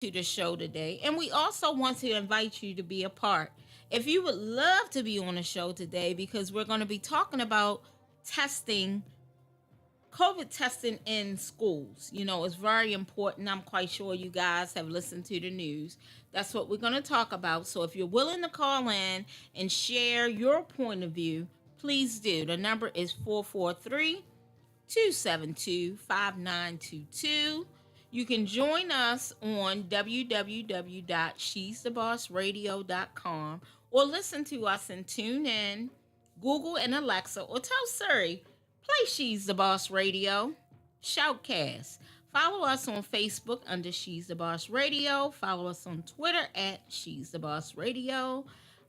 to the show today. And we also want to invite you to be a part. If you would love to be on the show today, because we're going to be talking about testing, COVID testing in schools. It's very important. I'm quite sure you guys have listened to the news. That's what we're going to talk about. So if you're willing to call in and share your point of view, please do. The number is 443 272 5922. You can join us on www.shesthebossradio.com or listen to us and tune in, Google and Alexa, or tell Siri, play She's the Boss Radio, Shoutcast. Follow us on Facebook under She's the Boss Radio. Follow us on Twitter at She's the Boss Radio.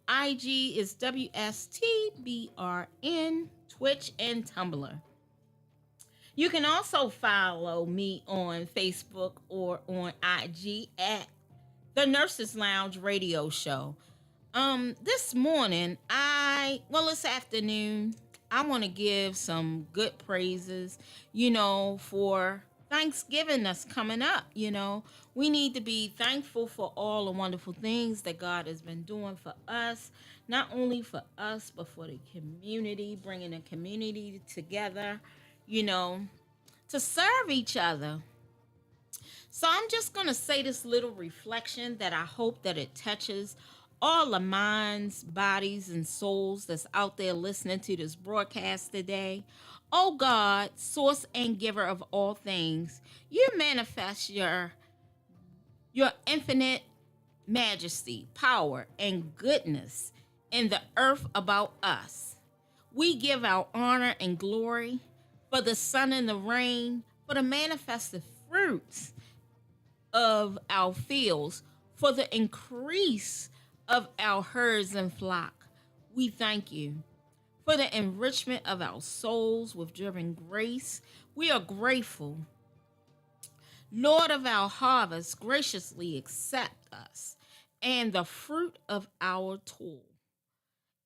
IG is WSTBRN, Twitch, and Tumblr. You can also follow me on Facebook or on IG at the Nurses Lounge Radio Show. This morning, this afternoon, I want to give some good praises, for Thanksgiving that's coming up. We need to be thankful for all the wonderful things that God has been doing for us, not only for us, but for the community, bringing the community together, to serve each other. So I'm just going to say this little reflection that I hope that it touches all the minds, bodies, and souls that's out there listening to this broadcast today. Oh God, source and giver of all things, you manifest your infinite majesty, power, and goodness in the earth about us. We give our honor and glory for the sun and the rain, for the manifested fruits of our fields, for the increase of our herds and flock. We thank you for the enrichment of our souls with driven grace. We are grateful. Lord of our harvest, graciously accept us and the fruit of our toil.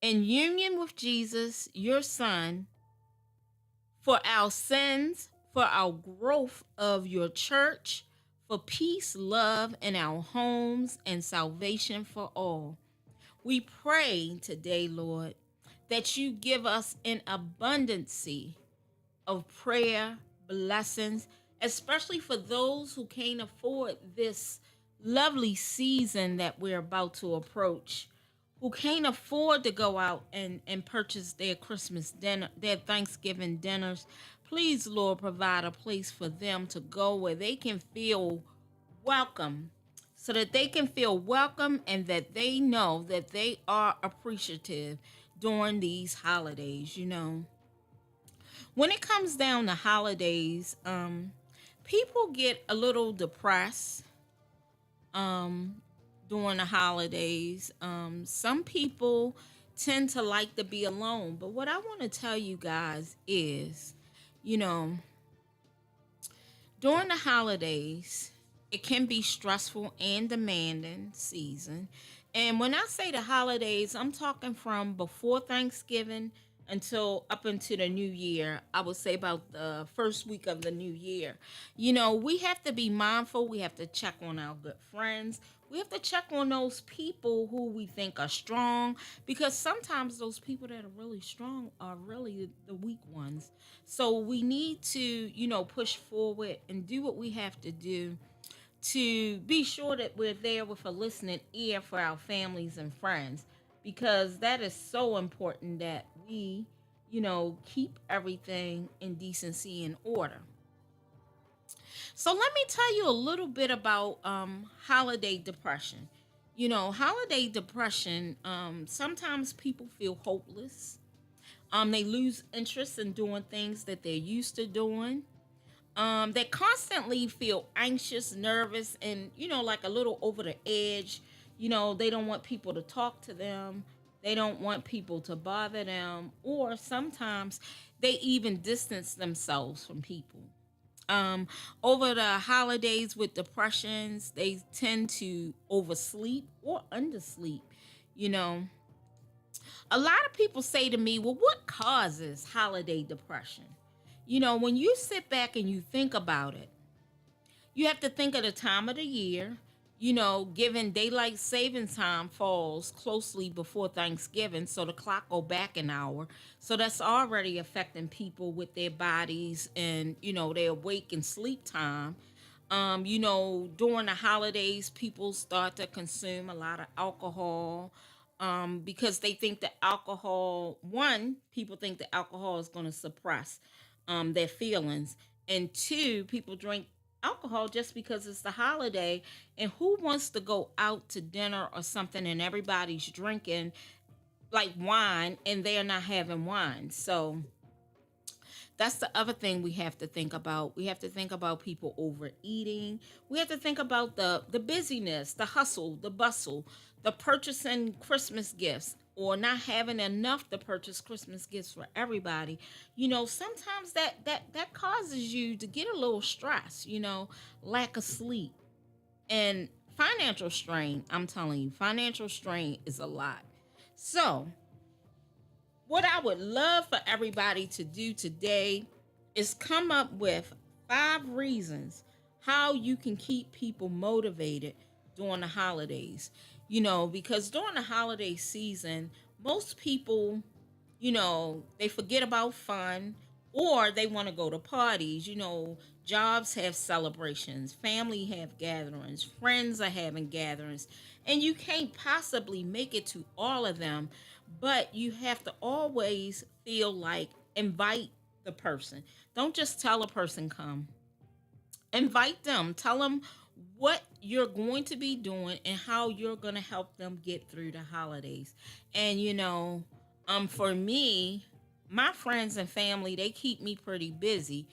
In union with Jesus, your Son, for our sins, for our growth of your church, for peace, love in our homes, and salvation for all. We pray today, Lord, that you give us an abundancy of prayer, blessings, especially for those who can't afford this lovely season that we're about to approach, who can't afford to go out and purchase their Christmas dinner, their Thanksgiving dinners. Please, Lord, provide a place for them to go where they can feel welcome, so that they can feel welcome and that they know that they are appreciative during these holidays. When it comes down to holidays, people get a little depressed during the holidays. Some people tend to like to be alone. But what I want to tell you guys is, you know, during the holidays, it can be stressful and demanding season. And when I say the holidays, I'm talking from before Thanksgiving until up into the new year. I would say about the first week of the new year. We have to be mindful. We have to check on our good friends. We have to check on those people who we think are strong, because sometimes those people that are really strong are really the weak ones. So we need to, push forward and do what we have to do to be sure that we're there with a listening ear for our families and friends, because that is so important that we, keep everything in decency and order. So let me tell you a little bit about holiday depression. Holiday depression, sometimes people feel hopeless. They lose interest in doing things that they're used to doing. They constantly feel anxious, nervous, and, like a little over the edge. They don't want people to talk to them. They don't want people to bother them. Or sometimes they even distance themselves from people. Over the holidays with depressions, they tend to oversleep or undersleep. You know, a lot of people say to me, well, what causes holiday depression? When you sit back and you think about it, you have to think of the time of the year. Given daylight saving time falls closely before Thanksgiving, so the clock go back an hour. So that's already affecting people with their bodies and, their wake and sleep time. During the holidays, people start to consume a lot of alcohol because they think that alcohol, one, people think that alcohol is going to suppress their feelings. And two, people drink alcohol just because it's the holiday. And who wants to go out to dinner or something and everybody's drinking like wine and they're not having wine? So that's the other thing we have to think about. We have to think about people overeating. We have to think about the busyness, the hustle, the bustle, the purchasing Christmas gifts or not having enough to purchase Christmas gifts for everybody. Sometimes that causes you to get a little stress, lack of sleep and financial strain. I'm telling you, financial strain is a lot. So, what I would love for everybody to do today is come up with 5 reasons how you can keep people motivated during the holidays. Because during the holiday season, most people, they forget about fun or they want to go to parties. Jobs have celebrations, family have gatherings, friends are having gatherings, and you can't possibly make it to all of them, but you have to always feel like invite the person. Don't just tell a person come. Invite them. Tell them what you're going to be doing and how you're going to help them get through the holidays. And for me, my friends and family, they keep me pretty busy.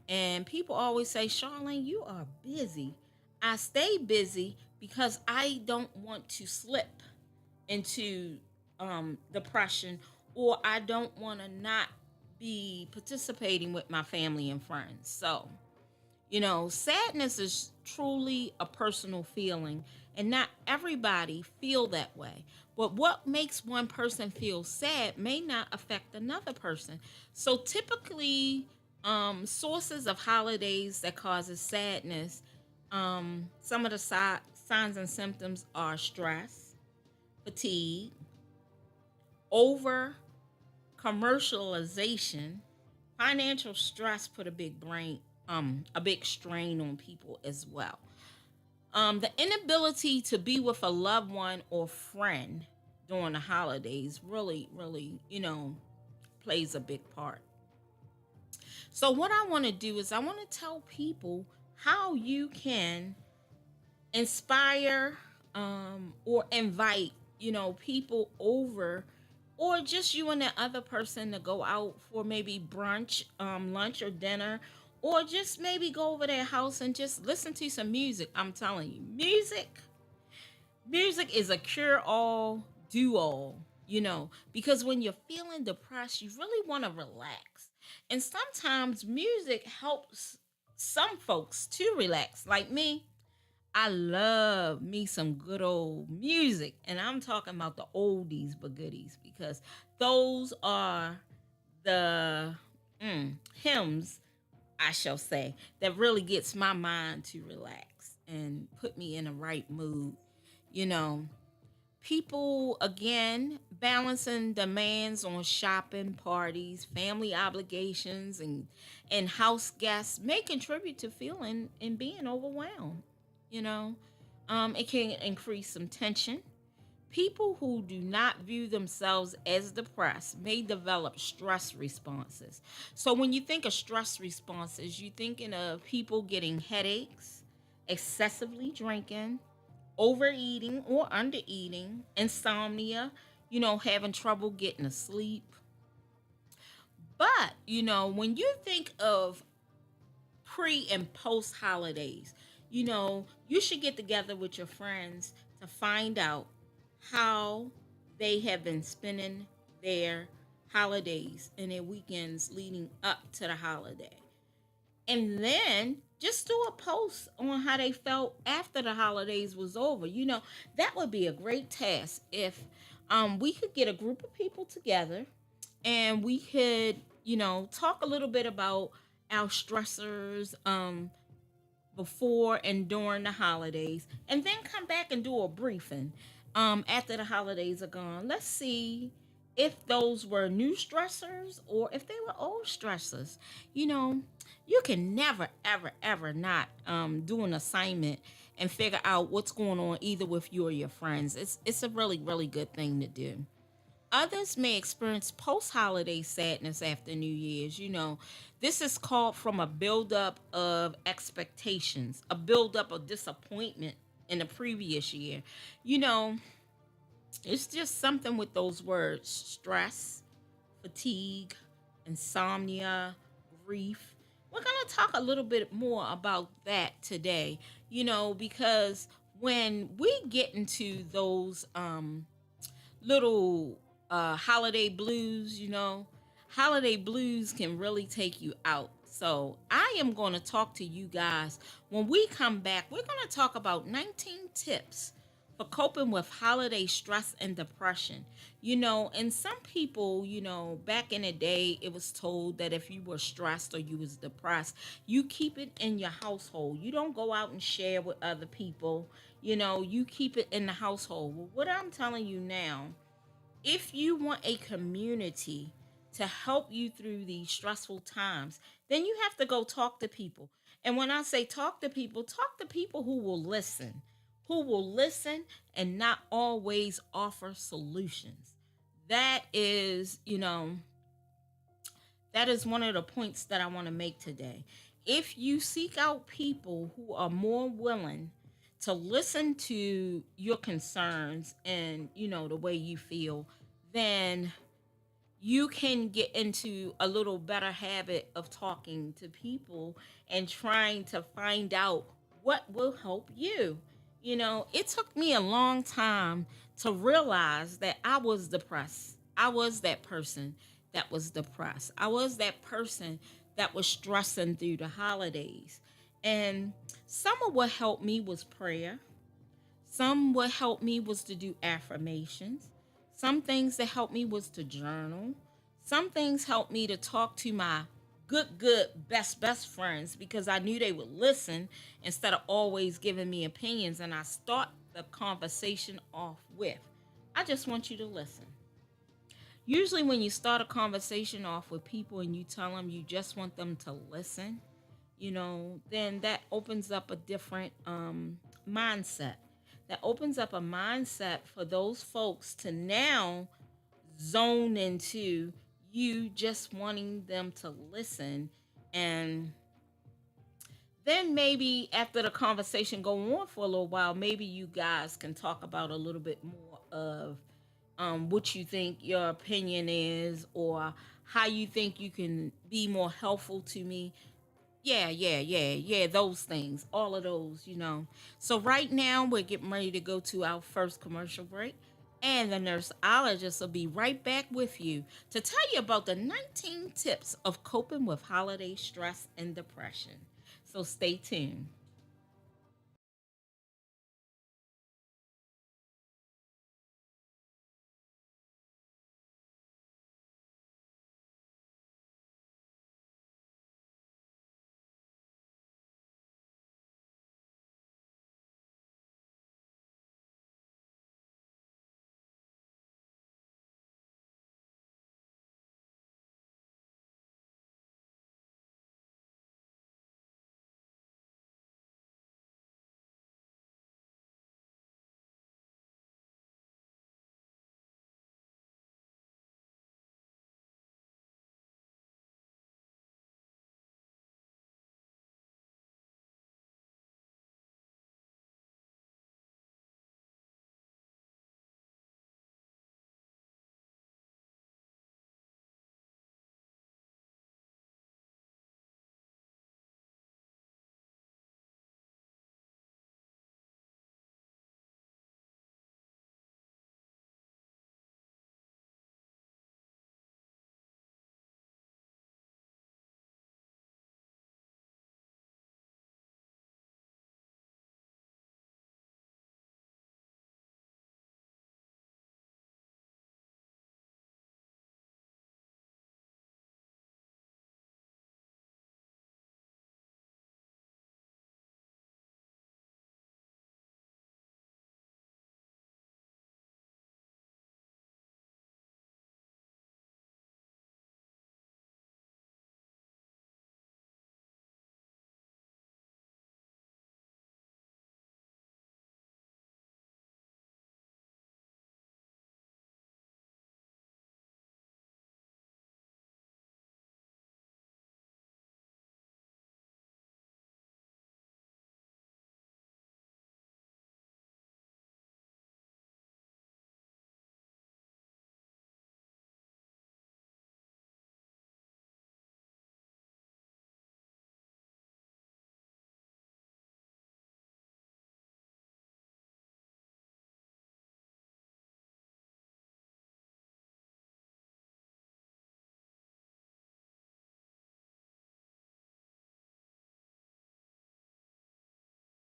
And people always say, Charlene, you are busy. I stay busy because I don't want to slip into depression, or I don't want to not be participating with my family and friends. So, sadness is truly a personal feeling, and not everybody feel that way. But what makes one person feel sad may not affect another person. So typically, sources of holidays that causes sadness, some of the signs and symptoms are stress, fatigue, over commercialization, financial stress put a big strain on people as well. The inability to be with a loved one or friend during the holidays really, really, plays a big part. So, what I want to do is I want to tell people how you can inspire or invite, people over, or just you and the other person to go out for maybe brunch, lunch, or dinner, or just maybe go over their house and just listen to some music. I'm telling you, music is a cure all, do all, because when you're feeling depressed, you really want to relax. And sometimes music helps some folks to relax, like me. I love me some good old music, and I'm talking about the oldies but goodies because those are the hymns, I shall say, that really gets my mind to relax and put me in the right mood. You know, People again balancing demands on shopping, parties, family obligations, and house guests may contribute to feeling and being overwhelmed. You know, it can increase some tension. People who do not view themselves as depressed may develop stress responses. So when you think of stress responses, you're thinking of people getting headaches, excessively drinking, overeating or undereating, insomnia, having trouble getting to sleep. But, when you think of pre and post holidays, you should get together with your friends to find out how they have been spending their holidays and their weekends leading up to the holiday. And then just do a post on how they felt after the holidays was over. That would be a great task if we could get a group of people together and we could, talk a little bit about our stressors, before and during the holidays, and then come back and do a briefing after the holidays are gone. Let's see if those were new stressors or if they were old stressors. You know, you can never, ever, ever not do an assignment and figure out what's going on either with you or your friends. It's a really, really good thing to do. Others may experience post holiday sadness after New Year's. This is called from a buildup of expectations, a buildup of disappointment in the previous year. You know, it's just something with those words: stress, fatigue, insomnia, grief. We're going to talk a little bit more about that today, because when we get into those little holiday blues, holiday blues can really take you out. So, I am going to talk to you guys. When we come back, we're going to talk about 19 tips for coping with holiday stress and depression. And some people, back in the day, it was told that if you were stressed or you was depressed, you keep it in your household. You don't go out and share with other people. You keep it in the household. Well, what I'm telling you now, if you want a community to help you through these stressful times, then you have to go talk to people. And when I say talk to people who will listen and not always offer solutions. That is, that is one of the points that I want to make today. If you seek out people who are more willing to listen to your concerns and, the way you feel, then you can get into a little better habit of talking to people and trying to find out what will help you. It took me a long time to realize that I was depressed. I was that person that was depressed. I was that person that was stressing through the holidays. And some of what helped me was prayer. Some what helped me was to do affirmations. Some things that helped me was to journal. Some things helped me to talk to my good, best friends because I knew they would listen instead of always giving me opinions. And I start the conversation off with, I just want you to listen. Usually, when you start a conversation off with people and you tell them you just want them to listen, then that opens up a different mindset. That opens up a mindset for those folks to now zone into you just wanting them to listen. And then maybe after the conversation go on for a little while, maybe you guys can talk about a little bit more of what you think your opinion is, or how you think you can be more helpful to me. Yeah, those things, all of those. So right now we're getting ready to go to our first commercial break, and the nurseologist will be right back with you to tell you about the 19 tips of coping with holiday stress and depression. So stay tuned.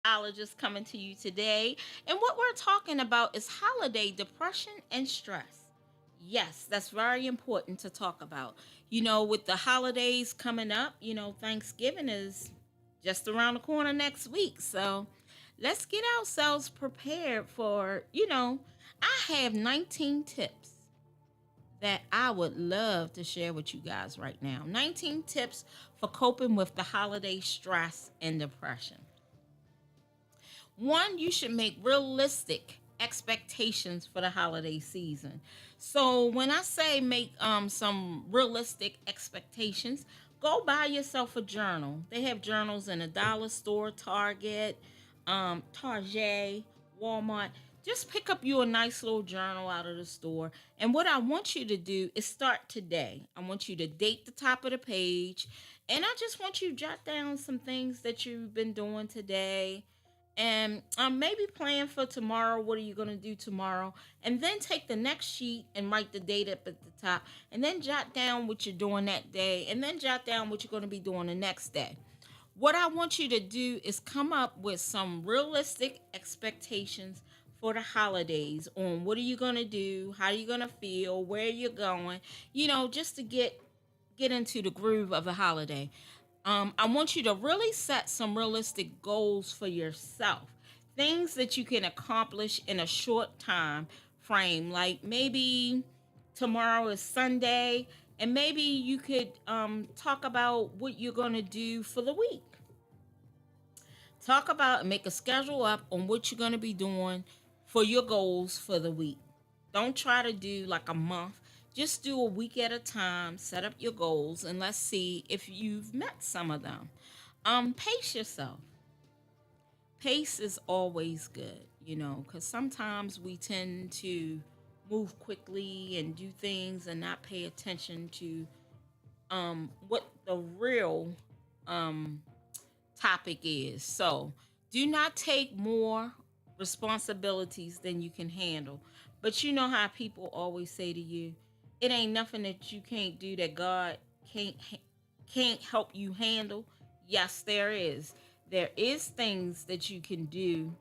Ologist coming to you today. And what we're talking about is holiday depression and stress. Yes, that's very important to talk about. With the holidays coming up, Thanksgiving is just around the corner next week. So let's get ourselves prepared for, I have 19 tips that I would love to share with you guys right now. 19 tips for coping with the holiday stress and depression. One, you should make realistic expectations for the holiday season. So when I say make some realistic expectations, go buy yourself a journal. They have journals in a dollar store, Target, Walmart. Just pick up you a nice little journal out of the store. And what I want you to do is start today. I want you to date the top of the page. And I just want you to jot down some things that you've been doing today, and maybe plan for tomorrow. What are you going to do tomorrow? And then take the next sheet and write the date up at the top, and then jot down what you're doing that day, and then jot down what you're going to be doing the next day. What I want you to do is come up with some realistic expectations for the holidays on what are you going to do, how are you going to feel, where you're going, just to get into the groove of the holiday. I want you to really set some realistic goals for yourself, things that you can accomplish in a short time frame. Like maybe tomorrow is Sunday, and maybe you could talk about what you're going to do for the week. Talk about and make a schedule up on what you're going to be doing for your goals for the week. Don't try to do like a month. Just do a week at a time. Set up your goals and let's see if you've met some of them. Pace yourself. Pace is always good, because sometimes we tend to move quickly and do things and not pay attention to what the real um, topic is. So do not take more responsibilities than you can handle. But you know how people always say to you, it ain't nothing that you can't do that God can't help you handle. Yes, there is. There is things that you can do.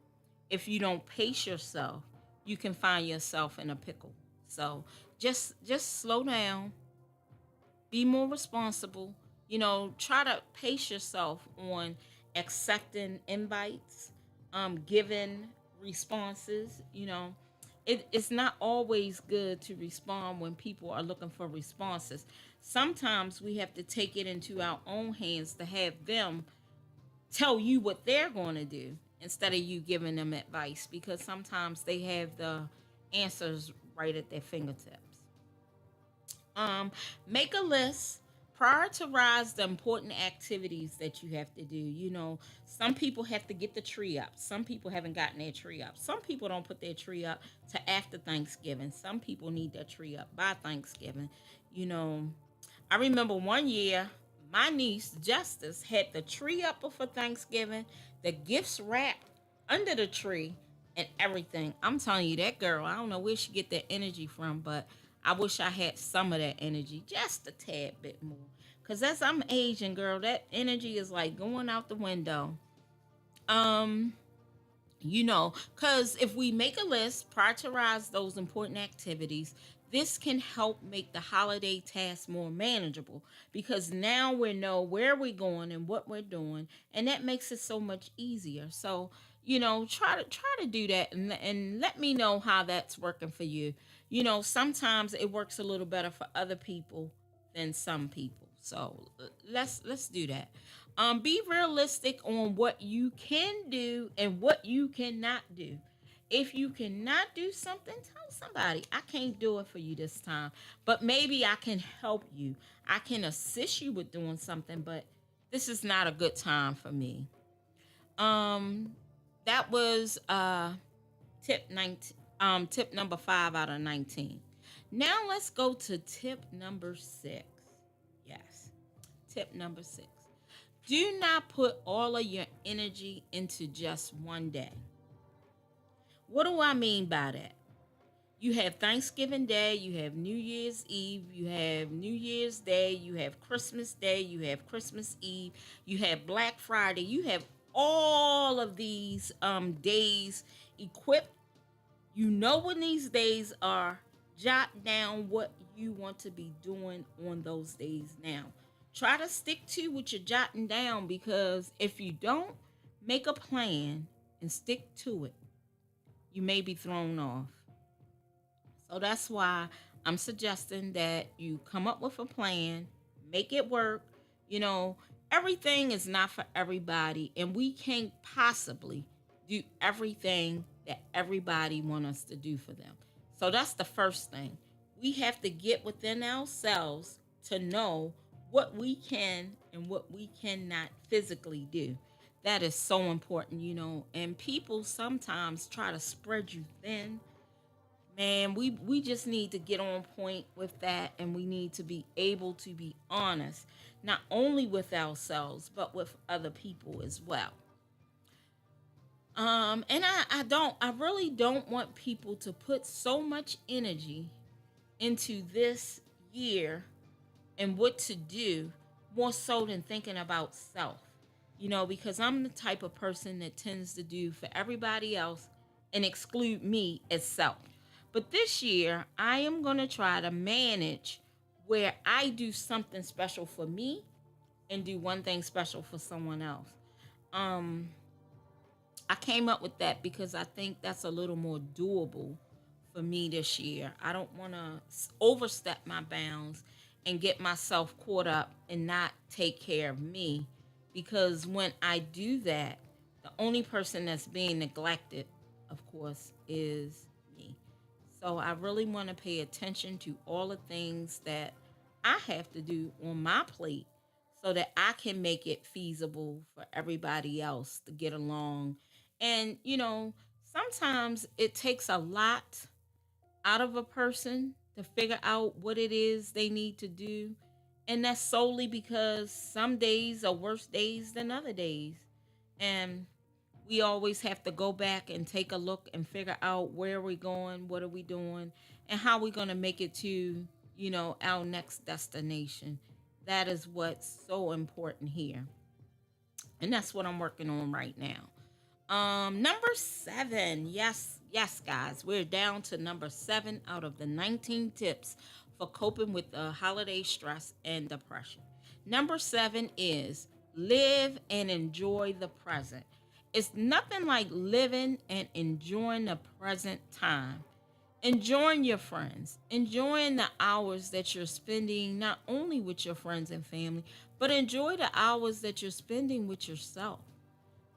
If you don't pace yourself, you can find yourself in a pickle. So just slow down, be more responsible. Try to pace yourself on accepting invites, giving responses. It's not always good to respond when people are looking for responses. Sometimes we have to take it into our own hands to have them tell you what they're going to do instead of you giving them advice, because sometimes they have the answers right at their fingertips. Make a list. Prioritize the important activities that you have to do. Some people have to get the tree up. Some people haven't gotten their tree up. Some people don't put their tree up to after Thanksgiving. Some people need their tree up by Thanksgiving. You know, I remember one year my niece Justice had the tree up for Thanksgiving, the gifts wrapped under the tree, and everything. I'm telling you, that girl, I don't know where she get that energy from, but I wish I had some of that energy, just a tad bit more. Cause as I'm aging, girl, that energy is like going out the window. Um, because if we make a list, prioritize those important activities, this can help make the holiday task more manageable, because now we know where we're going and what we're doing, and that makes it so much easier. So, try to do that, and let me know how that's working for you. Sometimes it works a little better for other people than some people. So let's do that. Be realistic on what you can do and what you cannot do. If you cannot do something, tell somebody, I can't do it for you this time, but maybe I can help you. I can assist you with doing something, but this is not a good time for me. Um, that was tip 19, tip number 5 out of 19. Now let's go to tip number 6. Yes, tip number 6. Do not put all of your energy into just one day. What do I mean by that? You have Thanksgiving Day, you have New Year's Eve, you have New Year's Day, you have Christmas Day, you have Christmas Eve, you have Black Friday, you have all of these days equipped. You know when these days are. Jot down what you want to be doing on those days now. Try to stick to what you're jotting down, because if you don't make a plan and stick to it, you may be thrown off. So that's why I'm suggesting that you come up with a plan, make it work. You know, everything is not for everybody, and we can't possibly do everything that everybody want us to do for them. So that's the first thing. We have to get within ourselves to know what we can and what we cannot physically do. That is so important, and people sometimes try to spread you thin. Man, we just need to get on point with that, and we need to be able to be honest, not only with ourselves but with other people as well. And I really don't want people to put so much energy into this year and what to do, more so than thinking about self. Because I'm the type of person that tends to do for everybody else and exclude me as self. But this year, I am going to try to manage where I do something special for me and do one thing special for someone else. Um, I came up with that because I think that's a little more doable for me this year. I don't want to overstep my bounds and get myself caught up and not take care of me, because when I do that, the only person that's being neglected, of course, is me. So I really want to pay attention to all the things that I have to do on my plate so that I can make it feasible for everybody else to get along. And, sometimes it takes a lot out of a person to figure out what it is they need to do. And that's solely because some days are worse days than other days. And we always have to go back and take a look and figure out where we're going, what are we doing, and how we're going to make it to, our next destination. That is what's so important here. And that's what I'm working on right now. Number 7. Yes, yes, guys. We're down to number 7 out of the 19 tips for coping with the holiday stress and depression. Number 7 is live and enjoy the present. It's nothing like living and enjoying the present time. Enjoying your friends, enjoying the hours that you're spending not only with your friends and family, but enjoy the hours that you're spending with yourself.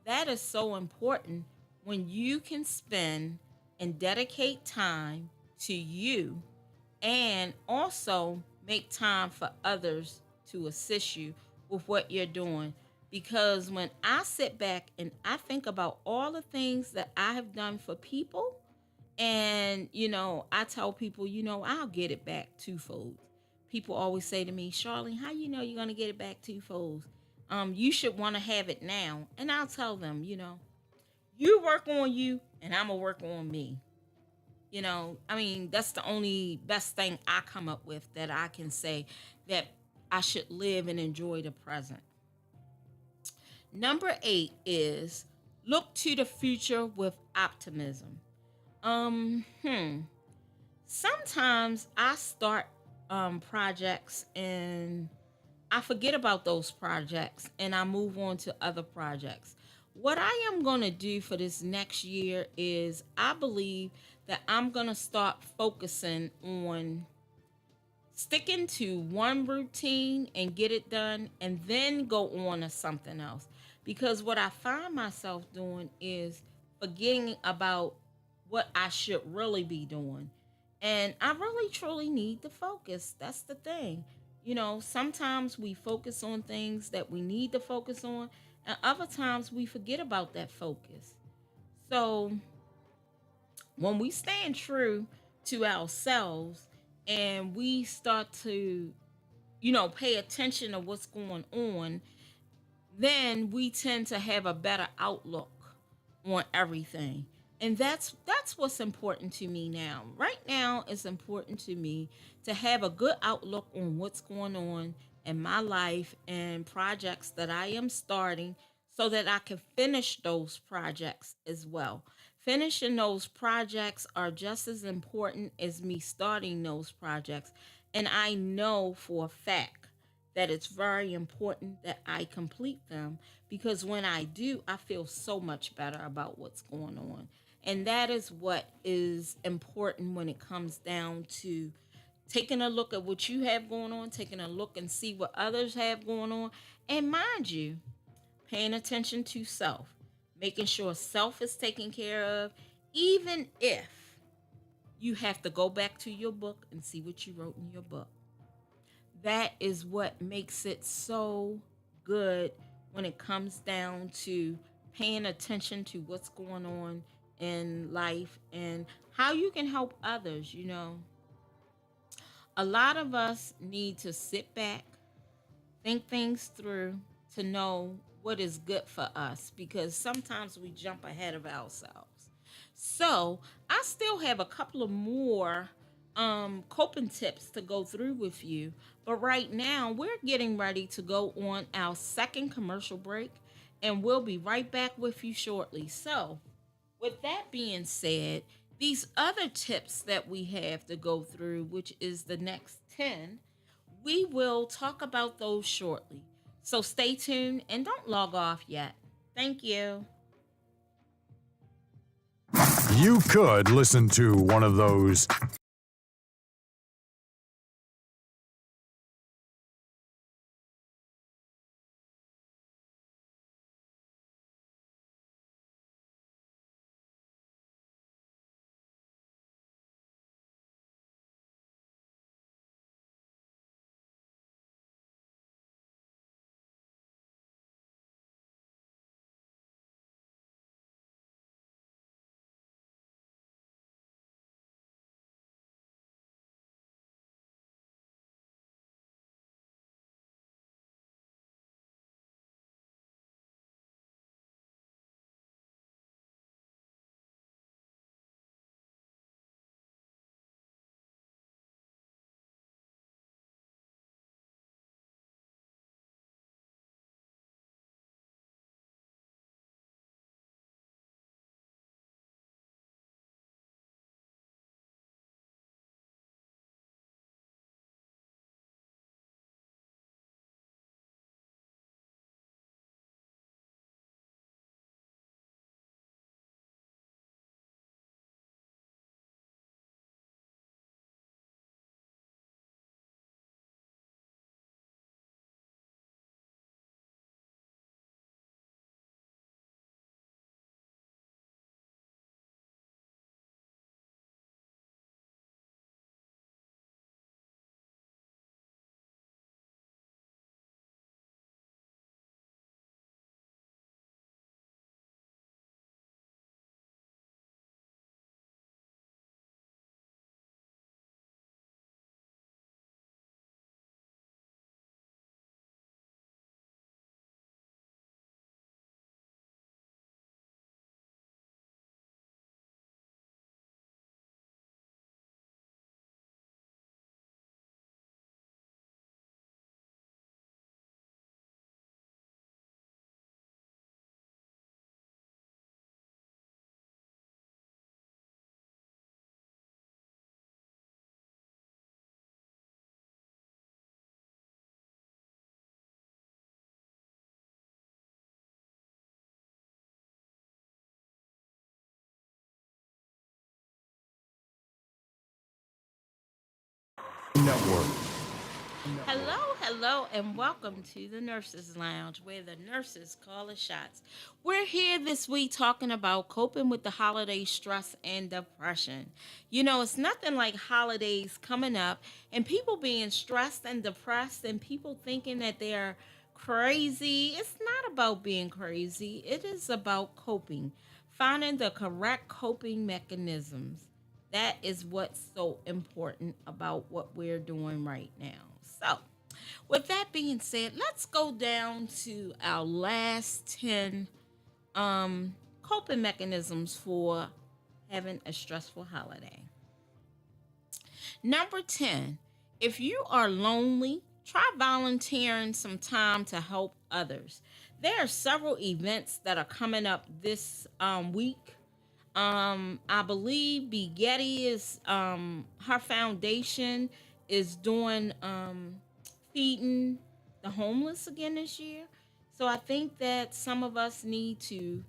That is so important when you can spend and dedicate time to you, and also make time for others to assist you with what you're doing. Because when I sit back and I think about all the things that I have done for people, and, I tell people, I'll get it back twofold. People always say to me, Charlene, how you know you're going to get it back twofold? You should want to have it now. And I'll tell them, you work on you and I'm going to work on me. That's the only best thing I come up with, that I can say that I should live and enjoy the present. Number 8 is look to the future with optimism. Um, hmm. Sometimes I start projects and I forget about those projects and I move on to other projects. What I am going to do for this next year is I believe that I'm going to start focusing on sticking to one routine and get it done, and then go on to something else. Because what I find myself doing is forgetting about what I should really be doing. And I really truly need to focus. That's the thing. Sometimes we focus on things that we need to focus on, and other times we forget about that focus. So when we stand true to ourselves and we start to, pay attention to what's going on, then we tend to have a better outlook on everything. And that's what's important to me now. Right now, it's important to me to have a good outlook on what's going on in my life and projects that I am starting, so that I can finish those projects as well. Finishing those projects are just as important as me starting those projects. And I know for a fact that it's very important that I complete them, because when I do, I feel so much better about what's going on. And that is what is important when it comes down to taking a look at what you have going on, taking a look and see what others have going on. And mind you, paying attention to self, making sure self is taken care of, even if you have to go back to your book and see what you wrote in your book. That is what makes it so good when it comes down to paying attention to what's going on in life and how you can help others. A lot of us need to sit back, think things through to know what is good for us, because sometimes we jump ahead of ourselves. So, I still have a couple of more coping tips to go through with you, but right now we're getting ready to go on our second commercial break, and we'll be right back with you shortly. So, with that being said, these other tips that we have to go through, which is the next 10, we will talk about those shortly. So stay tuned and don't log off yet. Thank you. You could listen to one of those network. Hello, hello, and welcome to the Nurses Lounge, where the nurses call the shots. We're here this week talking about coping with the holiday stress and depression. It's nothing like holidays coming up and people being stressed and depressed and people thinking that they're crazy. It's not about being crazy, it is about coping, finding the correct coping mechanisms. That is what's so important about what we're doing right now. So, with that being said, let's go down to our last 10 coping mechanisms for having a stressful holiday. Number 10, if you are lonely, try volunteering some time to help others. There are several events that are coming up this week. I believe Getty is her foundation is doing feeding the homeless again this year. So I think that some of us need to,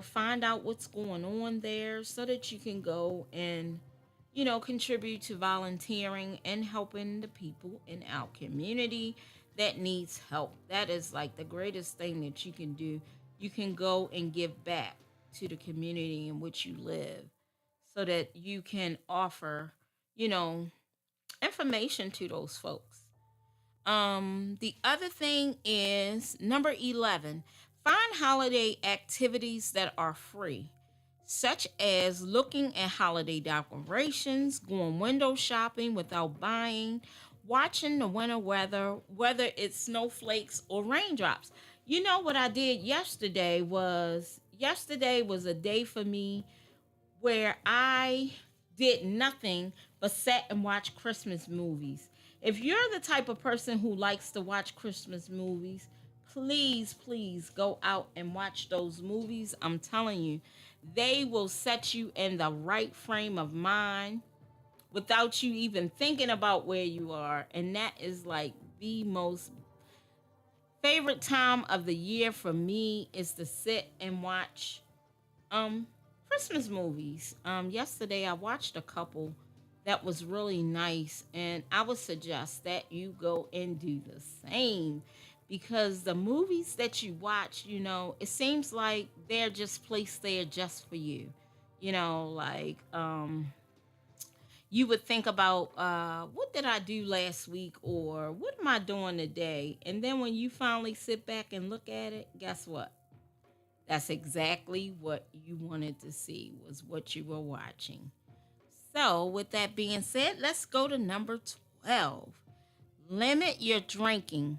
find out what's going on there so that you can go and, contribute to volunteering and helping the people in our community that needs help. That is like the greatest thing that you can do. You can go and give back to the community in which you live so that you can offer, you know, information to those folks. The other thing is number 11, find holiday activities that are free, such as looking at holiday decorations, going window shopping without buying, watching the winter weather, whether it's snowflakes or raindrops. You know what I did yesterday was a day for me where I did nothing but sat and watch Christmas movies. If you're the type of person who likes to watch Christmas movies, please, please go out and watch those movies. I'm telling you, they will set you in the right frame of mind without you even thinking about where you are. And that is like the most favorite time of the year for me is to sit and watch um Christmas movies. Yesterday I watched a couple that was really nice, and I would suggest that you go and do the same because the movies that you watch, it seems like they're just placed there just for you. Like you would think about what did I do last week or what am I doing today? And then when you finally sit back and look at it, guess what? That's exactly what you wanted to see, was what you were watching. So, with that being said, let's go to number 12. Limit your drinking,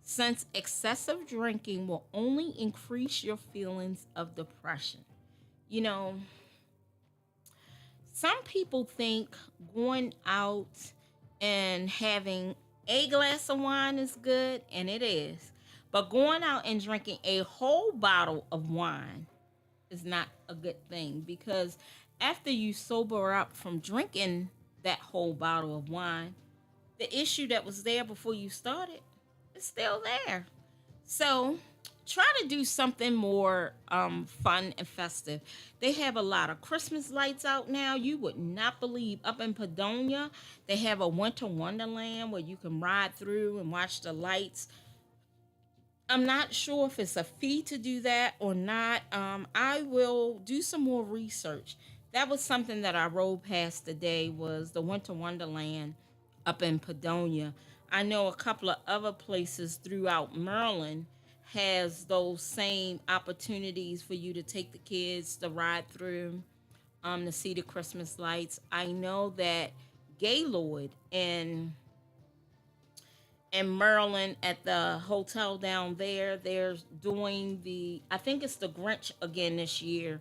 since excessive drinking will only increase your feelings of depression. You know, some people think going out and having a glass of wine is good, and it is. But going out and drinking a whole bottle of wine is not a good thing because after you sober up from drinking that whole bottle of wine, the issue that was there before you started is still there. So try to do something more fun and festive. They have a lot of Christmas lights out now. You would not believe, up in Padonia, they have a winter wonderland where you can ride through and watch the lights. I'm not sure if it's a fee to do that or not. I will do some more research. That was something that I rode past today, was the Winter Wonderland up in Padonia. I know a couple of other places throughout Maryland has those same opportunities for you to take the kids to ride through to see the Christmas lights. I know that Gaylord in Maryland at the hotel down there. They're doing I think it's the Grinch again this year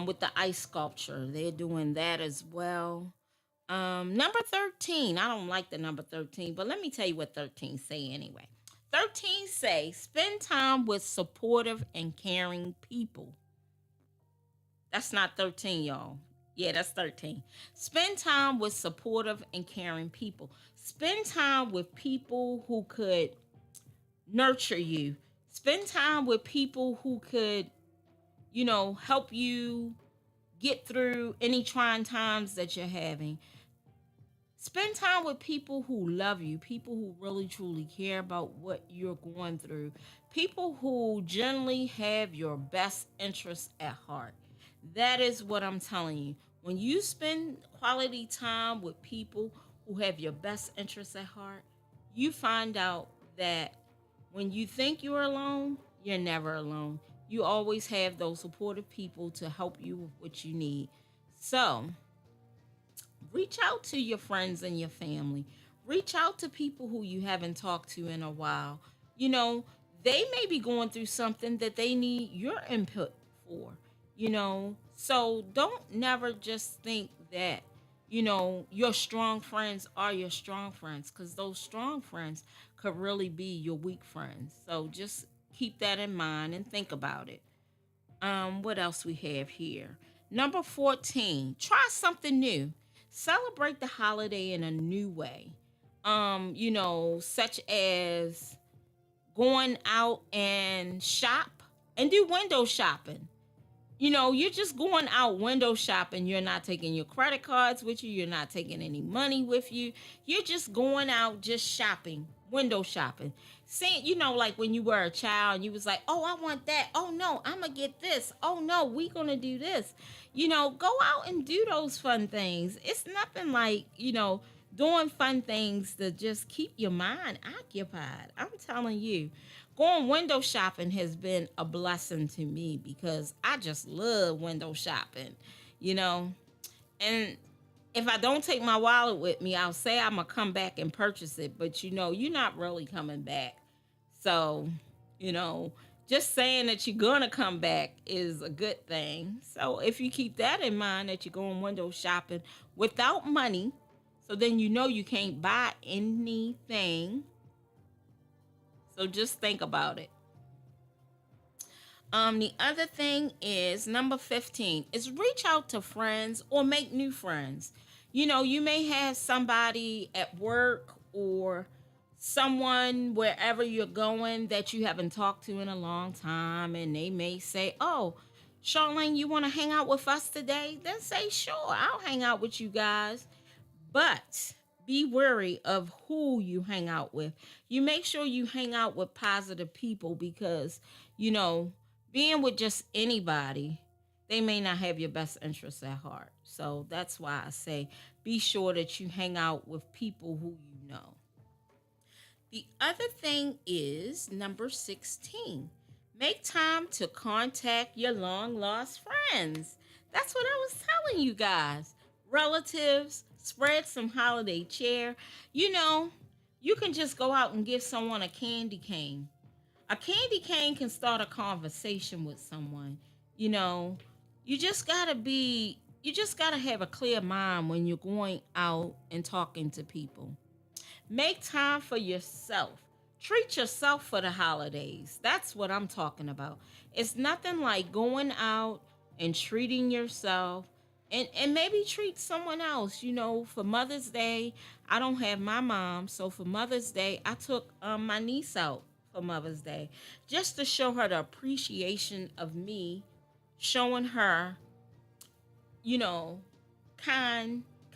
with the ice sculpture. They're doing that as well. Number 13. I don't like the number 13, but let me tell you what 13 say anyway. 13 say spend time with supportive and caring people. That's not 13, y'all. Yeah, that's 13. Spend time with supportive and caring people. Spend time with people who could nurture you. Spend time with people who could, help you get through any trying times that you're having. Spend time with people who love you, people who really truly care about what you're going through, people who generally have your best interests at heart. That is what I'm telling you. When you spend quality time with people who have your best interests at heart, you find out that when you think you're alone, you're never alone. You always have those supportive people to help you with what you need. So, reach out to your friends and your family. Reach out to people who you haven't talked to in a while. You know, they may be going through something that they need your input for, So don't never just think that, your strong friends are your strong friends, because those strong friends could really be your weak friends. So just keep that in mind and think about it. What else we have here? Number 14, try something new. Celebrate the holiday in a new way. Such as going out and shop and do window shopping. You're just going out window shopping. You're not taking your credit cards with you. You're not taking any money with you. You're just going out just shopping, window shopping. Saying, like when you were a child and you was like, oh, I want that. Oh, no, I'm going to get this. Oh, no, we going to do this. Go out and do those fun things. It's nothing like, doing fun things to just keep your mind occupied. I'm telling you, going window shopping has been a blessing to me because I just love window shopping, you know. And if I don't take my wallet with me, I'll say I'm going to come back and purchase it. But, you're not really coming back. So, just saying that you're going to come back is a good thing. So if you keep that in mind that you're going window shopping without money, so then you can't buy anything. So just think about it. The other thing is number 15 is reach out to friends or make new friends. You may have somebody at work or someone wherever you're going that you haven't talked to in a long time, and they may say, oh, Charlene, you want to hang out with us today? Then say, sure, I'll hang out with you guys. But be wary of who you hang out with. You make sure you hang out with positive people because, being with just anybody, they may not have your best interests at heart. So that's why I say be sure that you hang out with people who you know. The other thing is number 16. Make time to contact your long lost friends. That's what I was telling you guys. Relatives, spread some holiday cheer. You can just go out and give someone a candy cane. A candy cane can start a conversation with someone. You just gotta have a clear mind when you're going out and talking to people. Make time for yourself. Treat yourself for the holidays. That's what I'm talking about. It's nothing like going out and treating yourself and maybe treat someone else. For Mother's Day, I don't have my mom. So for Mother's Day, I took my niece out for Mother's Day just to show her the appreciation of me showing her, you know,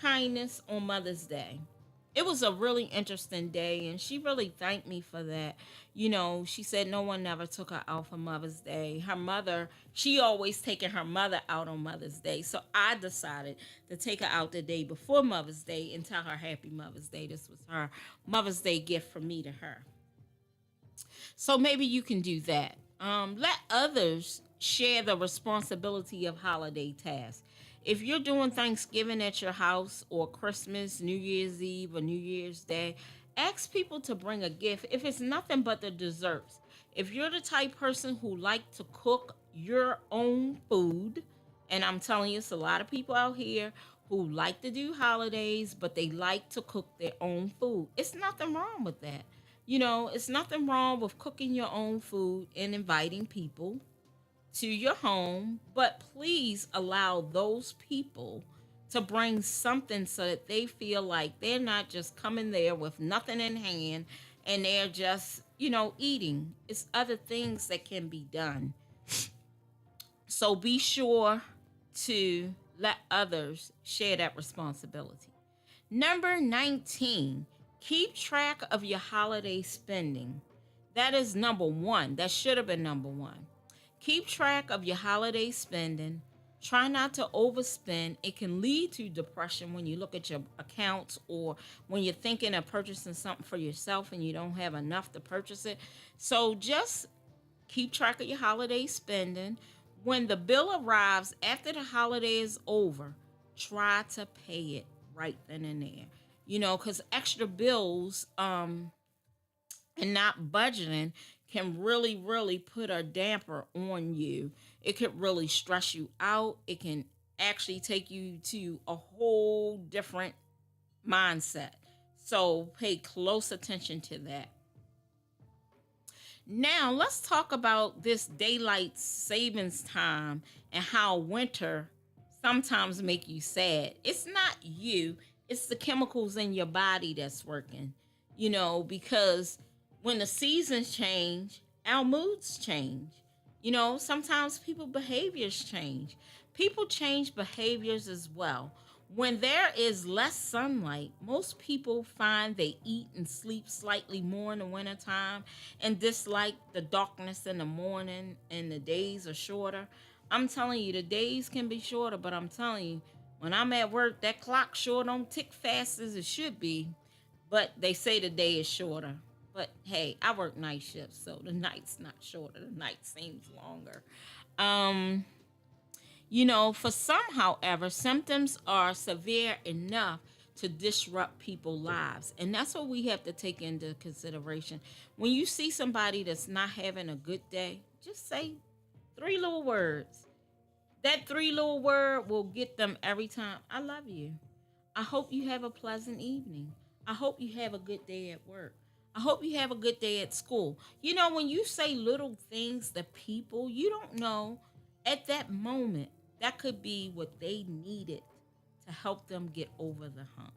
kindness on Mother's Day. It was a really interesting day, and she really thanked me for that. She said no one never took her out for Mother's Day. Her mother, she always taking her mother out on Mother's Day. So I decided to take her out the day before Mother's Day and tell her Happy Mother's Day. This was her Mother's Day gift from me to her. So maybe you can do that. Let others share the responsibility of holiday tasks. If you're doing Thanksgiving at your house or Christmas, New Year's Eve, or New Year's Day, ask people to bring a gift if it's nothing but the desserts. If you're the type person who like to cook your own food, and I'm telling you, it's a lot of people out here who like to do holidays, but they like to cook their own food. It's nothing wrong with that. It's nothing wrong with cooking your own food and inviting people to your home, but please allow those people to bring something so that they feel like they're not just coming there with nothing in hand and they're just, eating. It's other things that can be done. So be sure to let others share that responsibility. Number 19, keep track of your holiday spending. That is number one. That should have been number one. Keep track of your holiday spending. Try not to overspend. It can lead to depression when you look at your accounts or when you're thinking of purchasing something for yourself and you don't have enough to purchase it. So just keep track of your holiday spending. When the bill arrives after the holiday is over, try to pay it right then and there. Because extra bills and not budgeting can really, really put a damper on you. It could really stress you out. It can actually take you to a whole different mindset. So pay close attention to that. Now, let's talk about this daylight savings time and how winter sometimes make you sad. It's not you, it's the chemicals in your body that's working. Because when the seasons change, our moods change. Sometimes people behaviors change. People change behaviors as well. When there is less sunlight, most people find they eat and sleep slightly more in the wintertime and dislike the darkness in the morning and the days are shorter. I'm telling you, the days can be shorter, but I'm telling you, when I'm at work, that clock sure don't tick fast as it should be. But they say the day is shorter. But hey, I work night shifts, so the night's not shorter. The night seems longer. Um, for some, however, symptoms are severe enough to disrupt people's lives. And that's what we have to take into consideration. When you see somebody that's not having a good day, just say three little words. That three little word will get them every time. I love you. I hope you have a pleasant evening. I hope you have a good day at work. I hope you have a good day at school. When you say little things to people, you don't know at that moment that could be what they needed to help them get over the hump.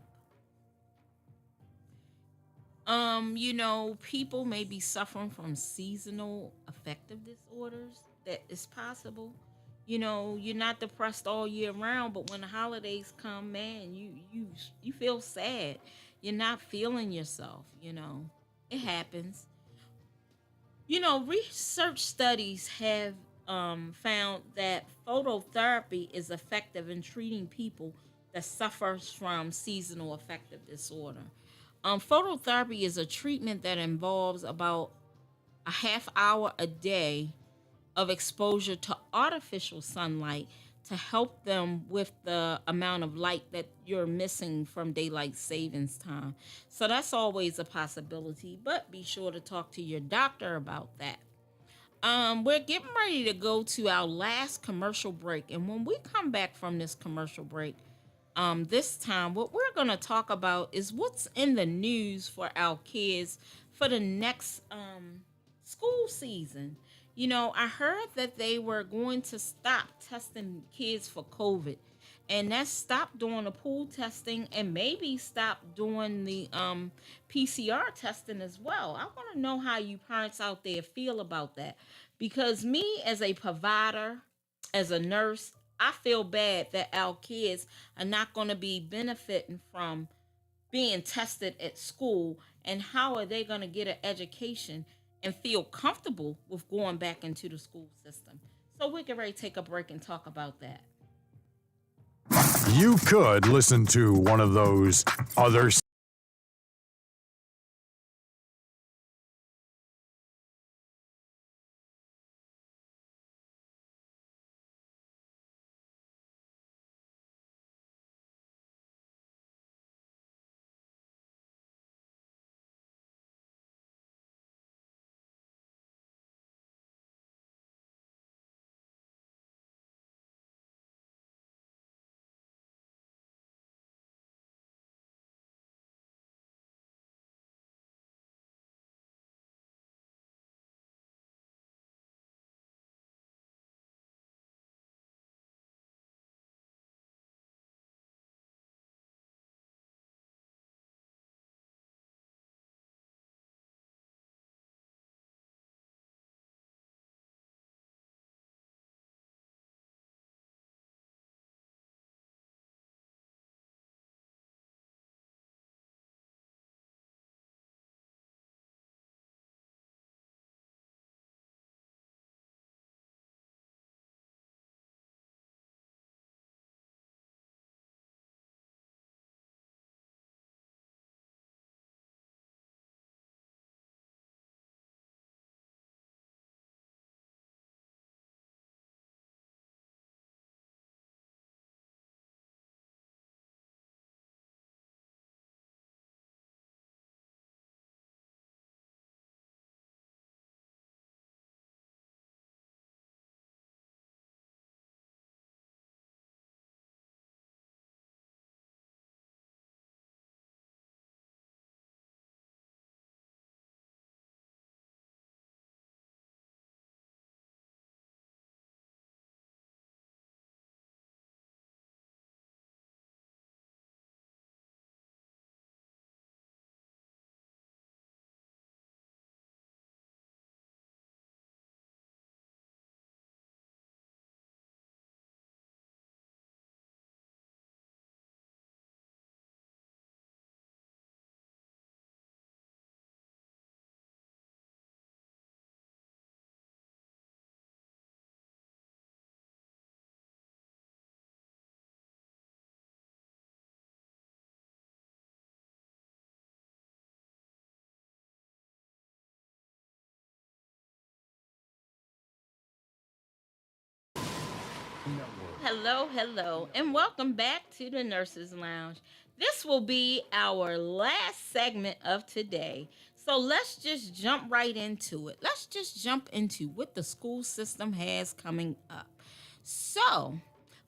People may be suffering from seasonal affective disorders. That is possible. You're not depressed all year round, but when the holidays come, man, you feel sad. You're not feeling yourself. It happens. Research studies have found that phototherapy is effective in treating people that suffers from seasonal affective disorder. Phototherapy is a treatment that involves about a half hour a day of exposure to artificial sunlight to help them with the amount of light that you're missing from daylight savings time. So that's always a possibility, but be sure to talk to your doctor about that. We're getting ready to go to our last commercial break, and when we come back from this commercial break, this time, what we're going to talk about is what's in the news for our kids for the next school season. I heard that they were going to stop testing kids for COVID, and that's stop doing the pool testing and maybe stop doing the PCR testing as well. I want to know how you parents out there feel about that because me as a provider, as a nurse, I feel bad that our kids are not going to be benefiting from being tested at school, and how are they going to get an education and feel comfortable with going back into the school system. So we can ready to take a break and talk about that. You could listen to one of those other Hello, hello, and welcome back to the Nurses Lounge. This will be our last segment of today. So let's just jump right into it. Let's just jump into what the school system has coming up. So,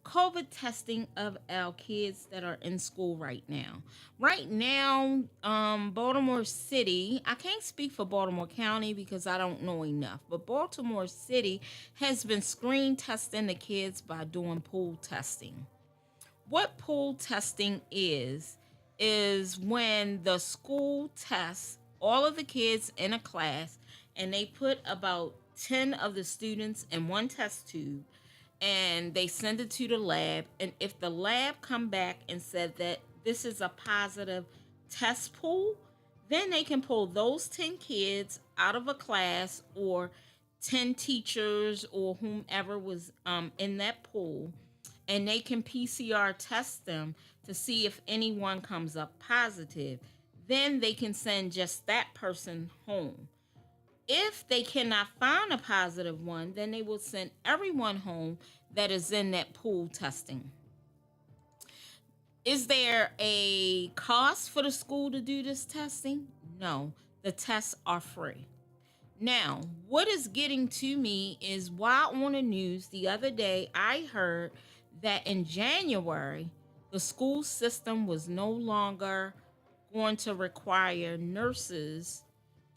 COVID testing of our kids that are in school right now. Right now, Baltimore City, I can't speak for Baltimore County because I don't know enough, but Baltimore City has been screen testing the kids by doing pool testing. What pool testing is when the school tests all of the kids in a class and they put about 10 of the students in one test tube and they send it to the lab, and if the lab come back and said that this is a positive test pool, then they can pull those 10 kids out of a class or 10 teachers or whomever was in that pool, and they can PCR test them to see if anyone comes up positive. Then they can send just that person home. If they cannot find a positive one, then they will send everyone home that is in that pool testing. Is there a cost for the school to do this testing? No, the tests are free. Now, what is getting to me is while on the news the other day, I heard that in January, the school system was no longer going to require nurses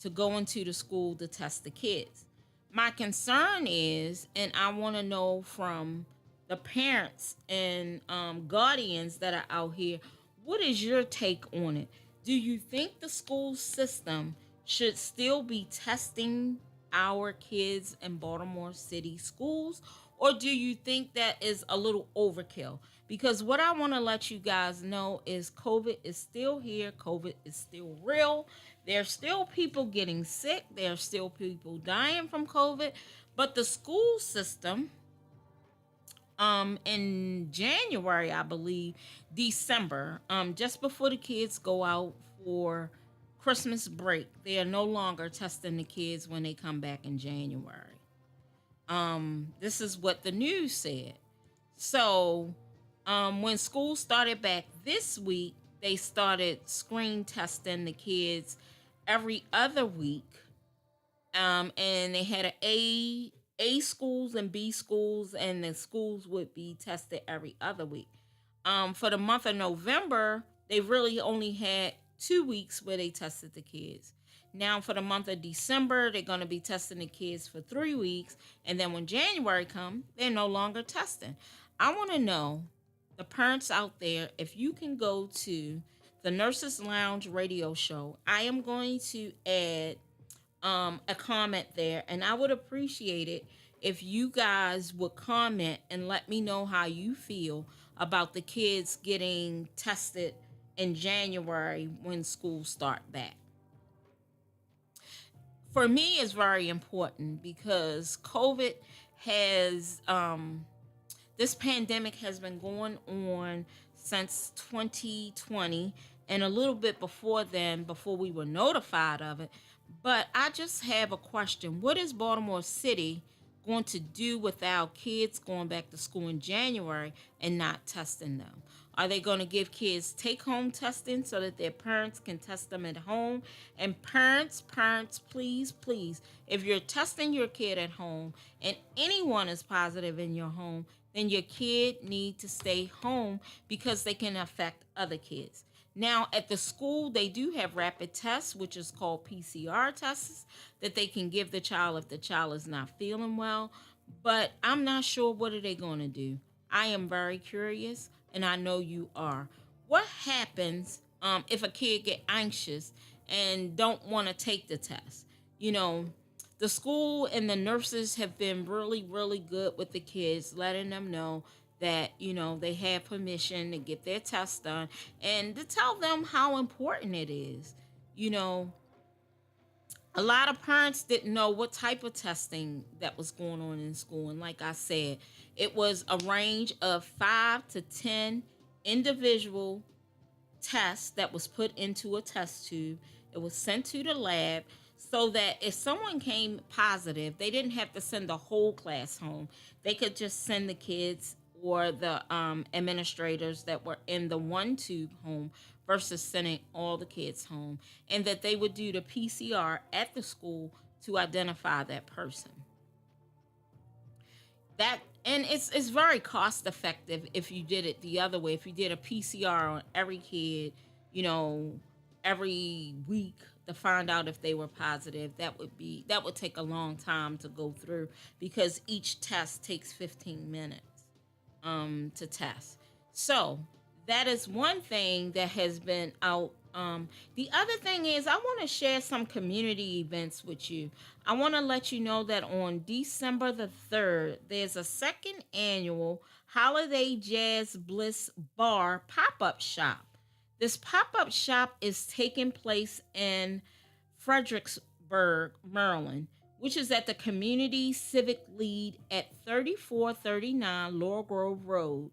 to go into the school to test the kids. My concern is, and I want to know from the parents and guardians that are out here, what is your take on it? Do you think the school system should still be testing our kids in Baltimore City schools? Or do you think that is a little overkill? Because what I want to let you guys know is COVID is still here. COVID is still real. There's still people getting sick. There's still people dying from COVID. But the school system, in January, I believe, December, just before the kids go out for Christmas break, they are no longer testing the kids when they come back in January. This is what the news said. So, when school started back this week, they started screen testing the kids every other week. And they had A schools and B schools, and the schools would be tested every other week. For the month of November, they really only had 2 weeks where they tested the kids. Now, for the month of December, they're going to be testing the kids for 3 weeks. And then when January comes, they're no longer testing. I want to know, the parents out there, if you can go to the Nurses Lounge radio show, I am going to add a comment there, and I would appreciate it if you guys would comment and let me know how you feel about the kids getting tested in January when schools start back. For me, it's very important because COVID has this pandemic has been going on since 2020 and a little bit before then, before we were notified of it. But I just have a question. What is Baltimore City going to do with our kids going back to school in January and not testing them? Are they going to give kids take home testing so that their parents can test them at home? And parents, please, please, if you're testing your kid at home and anyone is positive in your home, then your kid need to stay home because they can affect other kids. Now, at the school, they do have rapid tests, which is called PCR tests, that they can give the child if the child is not feeling well. But I'm not sure what are they going to do. I am very curious, and I know you are. What happens if a kid get anxious and don't want to take the test? You know, the school and the nurses have been really, really good with the kids, letting them know that they have permission to get their test done and to tell them how important it is. you know a lot of parents didn't know what type of testing that was going on in school, and like I said, it was a range of 5 to 10 individual tests that was put into a test tube. It was sent to the lab. so that if someone came positive, they didn't have to send the whole class home. They could just send the kids or the administrators that were in the one tube home versus sending all the kids home, and that they would do the PCR at the school to identify that person. That and it's very cost effective if you did it the other way. If you did a PCR on every kid, you know, every week to find out if they were positive, that would take a long time to go through because each test takes 15 minutes to test. So that is one thing that has been out. The other thing is, I want to share some community events with you. I want to let you know that on December the 3rd, there's a second annual Holiday Jazz Bliss Bar pop up shop. This pop up shop is taking place in Fredericksburg, Maryland, which is at the Community Civic Lead at 3439 Laurel Grove Road.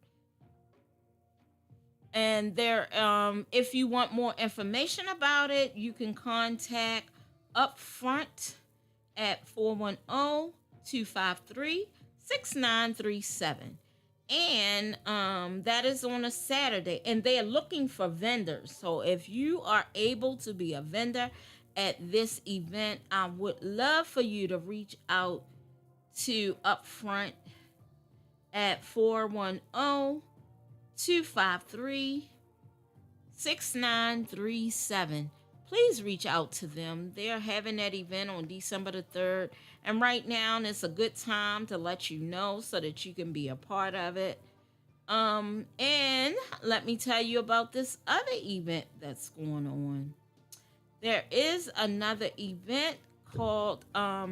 And there, if you want more information about it, you can contact Upfront at 410-253-6937. And that is on a Saturday, and they are looking for vendors. So if you are able to be a vendor at this event, I would love for you to reach out to Upfront at 410-253-6937. Please reach out to them. They're having that event on December the 3rd. And right now, it's a good time to let you know so that you can be a part of it. And let me tell you about this other event that's going on. There is another event called, well,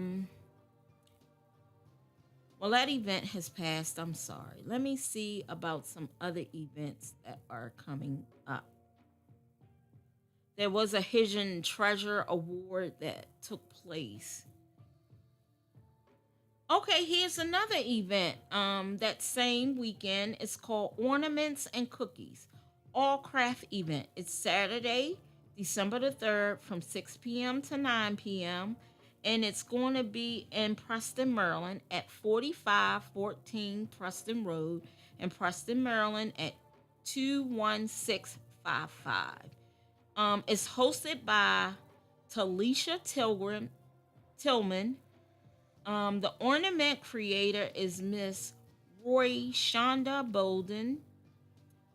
that event has passed. I'm sorry. Let me see about some other events that are coming up. There was a Hidden Treasure Award that took place. Okay, here's another event. That same weekend. It's called Ornaments and Cookies, all craft event. It's Saturday, December the 3rd, from 6 p.m. to 9 p.m. And it's going to be in Preston, Maryland, at 4514 Preston Road, in Preston, Maryland, at 21655. It's hosted by Talisha Tillman. The ornament creator is Miss Roy Shonda Bolden.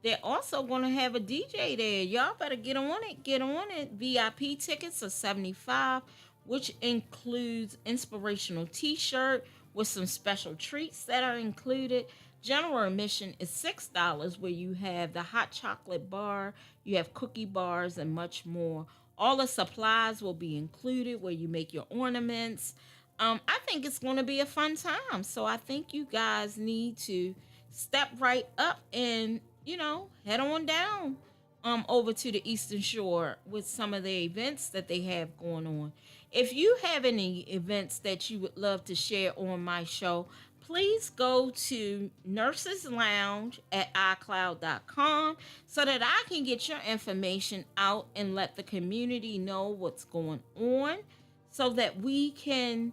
They're also going to have a DJ there. Y'all better get on it. Get on it. VIP tickets are $75, which includes inspirational T-shirt with some special treats that are included. General admission is $6, where you have the hot chocolate bar, you have cookie bars, and much more. All the supplies will be included where you make your ornaments. I think it's going to be a fun time. So I think you guys need to step right up and, head on down over to the Eastern Shore with some of the events that they have going on. If you have any events that you would love to share on my show, please go to Nurses Lounge at iCloud.com so that I can get your information out and let the community know what's going on so that we can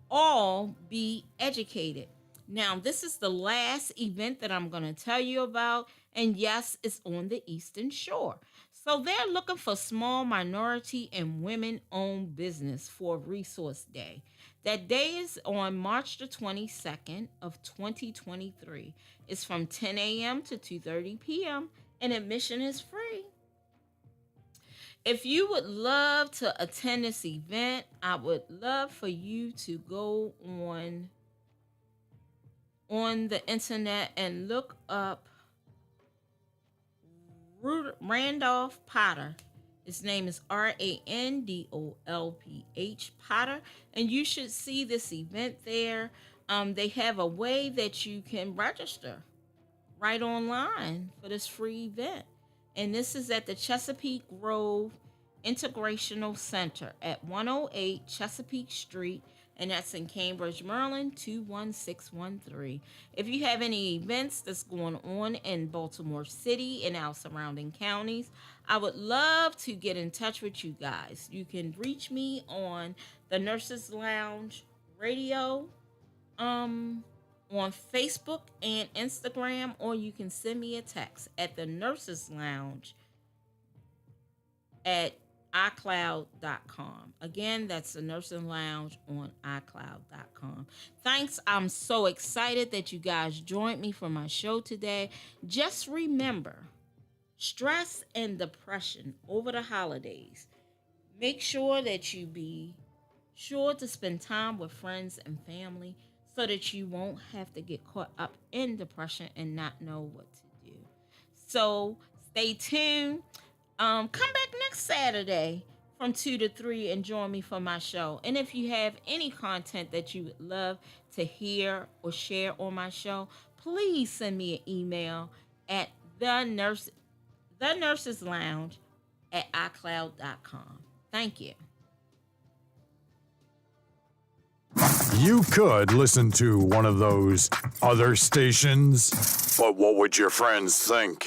all be educated. Now, this is the last event that I'm going to tell you about, and yes, it's on the Eastern Shore. So they're looking for small minority and women-owned business for Resource Day. That day is on March the 22nd of 2023. It's from 10 a.m. to 2:30 p.m., and admission is free. If you would love to attend this event, I would love for you to go on the internet and look up Randolph Potter. His name is Randolph Potter, and you should see this event there. They have a way that you can register right online for this free event. And this is at the Chesapeake Grove Integrational Center at 108 Chesapeake Street and that's in Cambridge, Maryland, 21613. If you have any events that's going on in Baltimore City and our surrounding counties, I would love to get in touch with you guys. You can reach me on the Nurses Lounge Radio on Facebook and Instagram, or you can send me a text at the Nurses Lounge at iCloud.com. Again, that's the Nursing Lounge on iCloud.com. Thanks. I'm so excited that you guys joined me for my show today. Just remember, stress and depression over the holidays. Make sure that you be sure to spend time with friends and family so that you won't have to get caught up in depression and not know what to do. So stay tuned. Come back next Saturday from 2 to 3 and join me for my show. And if you have any content that you would love to hear or share on my show, please send me an email at the Nurses Lounge at iCloud.com. Thank you. You could listen to one of those other stations, but what would your friends think?